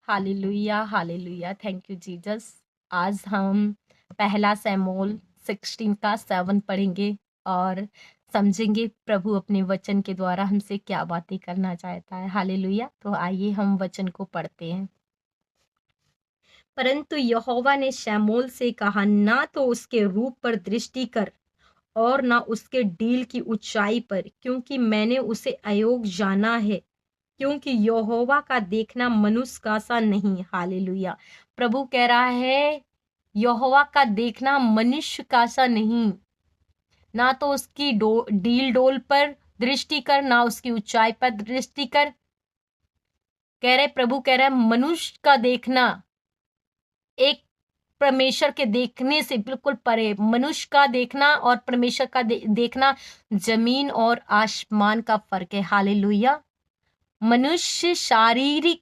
Hallelujah hallelujah, thank you Jesus. आज हम पहला शमूएल 16 का 7 पढ़ेंगे और समझेंगे प्रभु अपने वचन के द्वारा हमसे क्या बातें करना चाहता है। हालेलुया। तो आइए हम वचन को पढ़ते हैं। परंतु यहोवा ने शमूएल से कहा, ना तो उसके रूप पर दृष्टि कर और ना उसके डील की ऊंचाई पर, क्योंकि मैंने उसे अयोग्य जाना है, क्योंकि यहोवा का देखना मनुष्य का सा नहीं। हालेलुया। प्रभु कह रहा है यहोवा का देखना मनुष्य का सा नहीं। ना तो उसकी डील डोल पर दृष्टि कर, ना उसकी ऊंचाई पर दृष्टि कर। प्रभु कह रहे मनुष्य का देखना एक परमेश्वर के देखने से बिल्कुल परे। मनुष्य का देखना और परमेश्वर का देखना जमीन और आसमान का फर्क है। हालेलुया। मनुष्य शारीरिक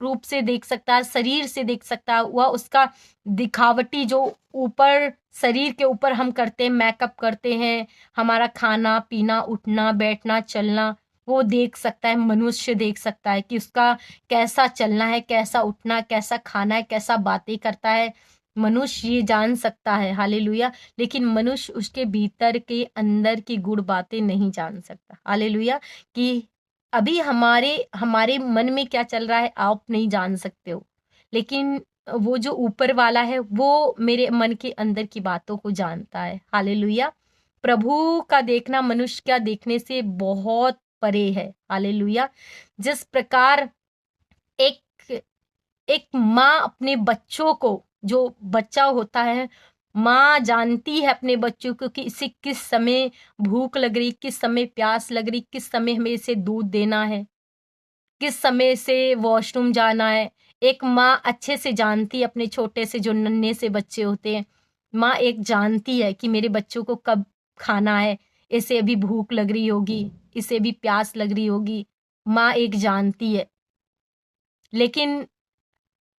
रूप से देख सकता है, शरीर से देख सकता है, वह उसका दिखावटी जो ऊपर शरीर के ऊपर हम करते हैं, मेकअप करते हैं, हमारा खाना पीना उठना बैठना चलना, वो देख सकता है। मनुष्य देख सकता है कि उसका कैसा चलना है, कैसा उठना, कैसा खाना है, कैसा बातें करता है। मनुष्य ये जान सकता है। हालेलुया। लेकिन मनुष्य उसके भीतर के अंदर की गुड़ बातें नहीं जान सकता। हालेलुया। कि अभी हमारे हमारे मन में क्या चल रहा है आप नहीं जान सकते हो, लेकिन वो जो ऊपर वाला है वो मेरे मन के अंदर की बातों को जानता है। हालेलुया। प्रभु का देखना मनुष्य का देखने से बहुत परे है। हालेलुया। जिस प्रकार एक एक माँ अपने बच्चों को, जो बच्चा होता है, माँ जानती है अपने बच्चों को कि इसे किस समय भूख लग रही, किस समय प्यास लग रही, किस समय हमें इसे दूध देना है, किस समय से वॉशरूम जाना है। एक माँ अच्छे से जानती है अपने छोटे से जो नन्हे से बच्चे होते हैं। माँ एक जानती है कि मेरे बच्चों को कब खाना है, इसे अभी भूख लग रही होगी, इसे भी प्यास लग रही होगी। माँ एक जानती है। लेकिन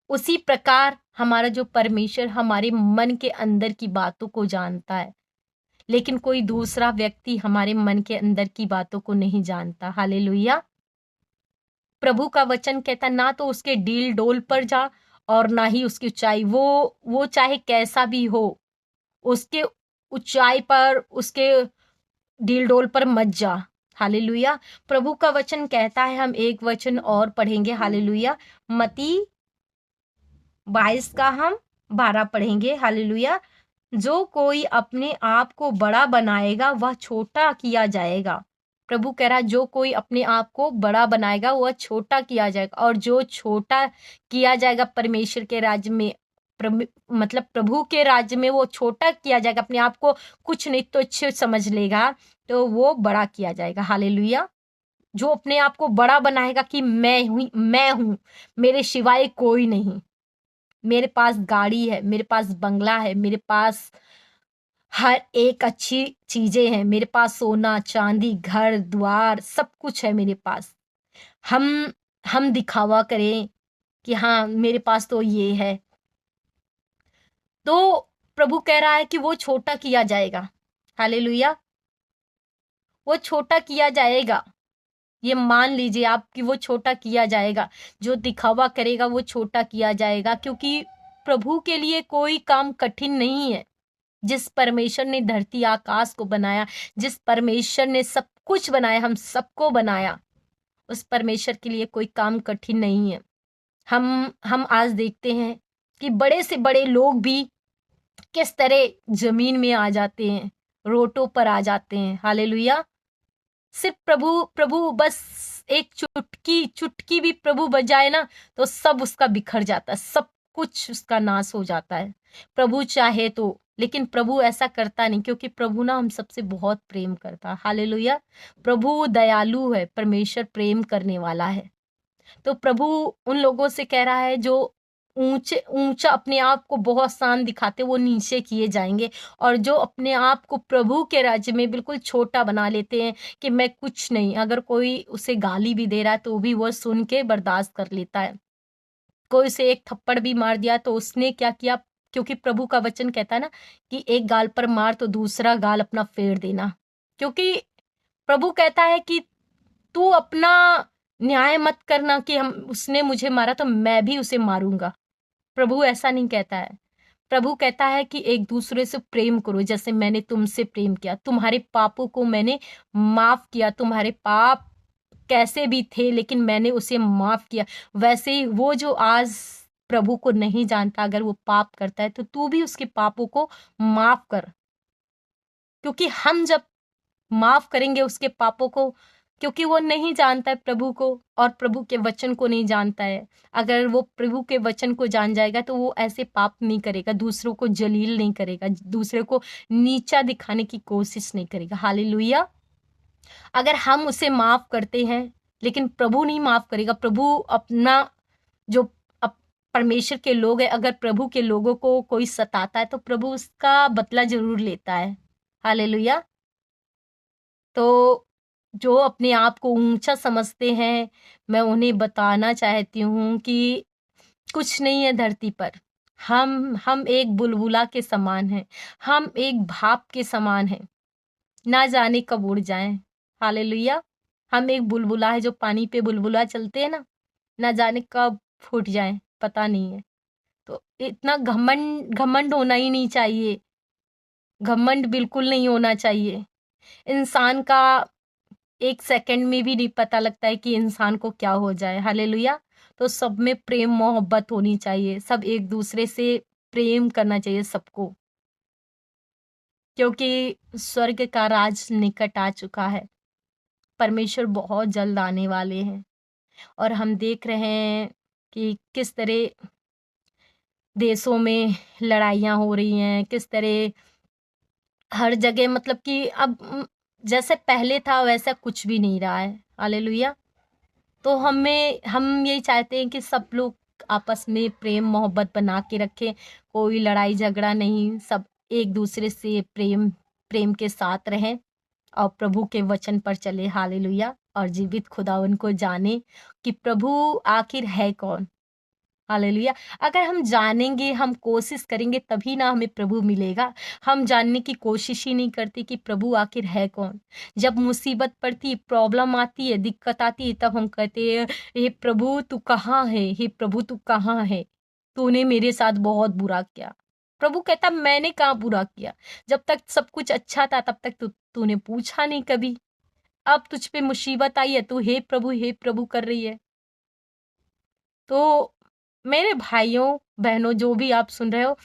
उसी प्रकार हमारा जो परमेश्वर हमारे मन के अंदर की बातों को जानता है, लेकिन कोई दूसरा व्यक्ति हमारे मन के अंदर की बातों को नहीं जानता। हालेलुया। प्रभु का वचन कहता ना तो उसके डील डोल पर जा और ना ही उसकी ऊंचाई। वो चाहे कैसा भी हो, उसके ऊंचाई पर, उसके डील डोल पर मत जा। हालेलुया। प्रभु का वचन कहता है, हम एक वचन और पढ़ेंगे। हालेलुया। मती 22 का हम 12 पढ़ेंगे। हालेलुया। जो कोई अपने आप को बड़ा बनाएगा वह छोटा किया जाएगा। प्रभु कह रहा है जो कोई अपने आप को बड़ा बनाएगा वह छोटा किया जाएगा, और जो छोटा किया जाएगा परमेश्वर के राज्य में, मतलब प्रभु के राज्य में वो छोटा किया जाएगा। अपने आप को कुछ नहीं तुच्छ समझ लेगा तो वो बड़ा किया जाएगा। हालेलुया। जो अपने आप को बड़ा बनाएगा कि मैं हूं, मेरे सिवाय कोई नहीं, मेरे पास गाड़ी है, मेरे पास बंगला है, मेरे पास हर एक अच्छी चीजें हैं, मेरे पास सोना चांदी घर द्वार सब कुछ है मेरे पास। हम हम दिखावा करें कि हाँ मेरे पास तो ये है, तो प्रभु कह रहा है कि वो छोटा किया जाएगा। हालेलुया। वो छोटा किया जाएगा। ये मान लीजिए आप कि वो छोटा किया जाएगा। जो दिखावा करेगा वो छोटा किया जाएगा, क्योंकि प्रभु के लिए कोई काम कठिन नहीं है। जिस परमेश्वर ने धरती आकाश को बनाया, जिस परमेश्वर ने सब कुछ बनाया, हम सबको बनाया, उस परमेश्वर के लिए कोई काम कठिन नहीं है। हम आज देखते हैं कि बड़े से बड़े लोग भी किस तरह जमीन में आ जाते हैं, रोटों पर आ जाते हैं। हालेलुया। सिर्फ प्रभु प्रभु बस एक चुटकी चुटकी भी प्रभु बजाए ना तो सब उसका बिखर जाता है, सब कुछ उसका नाश हो जाता है। प्रभु चाहे तो, लेकिन प्रभु ऐसा करता नहीं, क्योंकि प्रभु ना हम सबसे बहुत प्रेम करता है। हालेलुया। प्रभु दयालु है, परमेश्वर प्रेम करने वाला है। तो प्रभु उन लोगों से कह रहा है जो ऊंचे ऊंचा अपने आप को बहुत शान दिखाते, वो नीचे किए जाएंगे। और जो अपने आप को प्रभु के राज्य में बिल्कुल छोटा बना लेते हैं कि मैं कुछ नहीं, अगर कोई उसे गाली भी दे रहा है तो भी वो सुन के बर्दाश्त कर लेता है। कोई उसे एक थप्पड़ भी मार दिया तो उसने क्या किया, क्योंकि प्रभु का वचन कहता है ना कि एक गाल पर मार तो दूसरा गाल अपना फेर देना। क्योंकि प्रभु कहता है कि तू अपना न्याय मत करना कि हम उसने मुझे मारा तो मैं भी उसे मारूंगा। प्रभु ऐसा नहीं कहता है। प्रभु कहता है कि एक दूसरे से प्रेम करो जैसे मैंने तुमसे प्रेम किया। तुम्हारे पापों को मैंने माफ किया। तुम्हारे पाप कैसे भी थे लेकिन मैंने उसे माफ किया। वैसे ही वो जो आज प्रभु को नहीं जानता, अगर वो पाप करता है तो तू भी उसके पापों को माफ कर। क्योंकि हम जब माफ करेंगे उसके पापों को, क्योंकि वो नहीं जानता है प्रभु को और प्रभु के वचन को नहीं जानता है। अगर वो प्रभु के वचन को जान जाएगा तो वो ऐसे पाप नहीं करेगा, दूसरों को जलील नहीं करेगा, दूसरे को नीचा दिखाने की कोशिश नहीं करेगा। हालेलुया। अगर हम उसे माफ करते हैं लेकिन प्रभु नहीं माफ करेगा, प्रभु अपना जो परमेश्वर के लोग हैं, अगर प्रभु के लोगों को कोई सताता है तो प्रभु उसका बदला जरूर लेता है। हालेलुया। तो जो अपने आप को ऊंचा समझते हैं, मैं उन्हें बताना चाहती हूँ कि कुछ नहीं है धरती पर। हम एक बुलबुला के समान हैं। हम एक भाप के समान हैं, ना जाने कब उड़ जाएं। हालेलुया। हम एक बुलबुला है, जो पानी पे बुलबुला चलते हैं ना जाने कब फूट जाएं, पता नहीं है। तो इतना घमंड घमंड होना ही नहीं चाहिए। घमंड बिल्कुल नहीं होना चाहिए। इंसान का एक सेकंड में भी नहीं पता लगता है कि इंसान को क्या हो जाए। हालेलुया। तो सब में प्रेम मोहब्बत होनी चाहिए, सब एक दूसरे से प्रेम करना चाहिए सबको, क्योंकि स्वर्ग का राज निकट आ चुका है। परमेश्वर बहुत जल्द आने वाले हैं और हम देख रहे हैं कि किस तरह देशों में लड़ाइयाँ हो रही हैं, किस तरह हर जगह, मतलब कि अब जैसे पहले था वैसा कुछ भी नहीं रहा है। हालेलुया। तो हम यही चाहते हैं कि सब लोग आपस में प्रेम मोहब्बत बना के रखें, कोई लड़ाई झगड़ा नहीं, सब एक दूसरे से प्रेम प्रेम के साथ रहें और प्रभु के वचन पर चले। हालेलुया। और जीवित खुदावन को जाने कि प्रभु आखिर है कौन। हालेलुया। अगर हम जानेंगे, हम कोशिश करेंगे, तभी ना हमें प्रभु मिलेगा। हम जानने की कोशिश ही नहीं करते कि प्रभु आखिर है कौन। जब मुसीबत पड़ती, प्रॉब्लम आती है, दिक्कत आती है, तब हम कहते हैं हे प्रभु तू कहाँ है, हे प्रभु तू कहाँ है, तूने मेरे साथ बहुत बुरा किया। प्रभु कहता मैंने कहाँ बुरा किया, जब तक सब कुछ अच्छा था तब तक तूने पूछा नहीं कभी। अब तुझ पे मुसीबत आई है, तू हे प्रभु कर रही है। तो मेरे भाइयों बहनों, जो भी आप सुन रहे हो,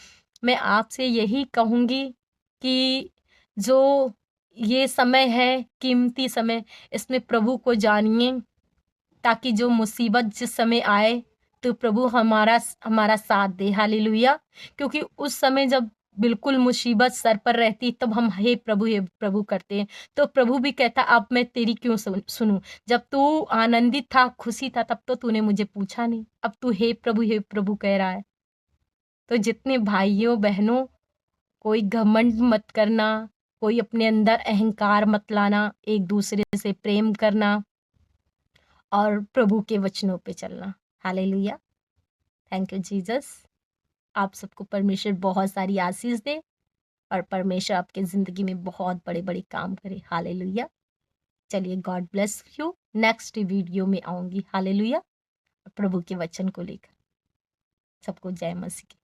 मैं आपसे यही कहूँगी कि जो ये समय है, कीमती समय, इसमें प्रभु को जानिए, ताकि जो मुसीबत जिस समय आए तो प्रभु हमारा हमारा साथ दे। हालेलुया। क्योंकि उस समय जब बिल्कुल मुसीबत सर पर रहती तब हम हे प्रभु करते हैं, तो प्रभु भी कहता अब मैं तेरी क्यों सुनूं। जब तू आनंदित था, खुशी था, तब तो तूने मुझे पूछा नहीं, अब तू हे प्रभु कह रहा है। तो जितने भाइयों बहनों, कोई घमंड मत करना, कोई अपने अंदर अहंकार मत लाना, एक दूसरे से प्रेम करना और प्रभु के वचनों पे चलना। हालेलुया। Thank you Jesus. आप सबको परमेश्वर बहुत सारी आशीष दे और परमेश्वर आपके ज़िंदगी में बहुत बड़े-बड़े काम करे। हालेलुया। चलिए, God bless you. Next video में आऊँगी। हालेलुया। प्रभु के वचन को लेकर। सबको जय मसीह की।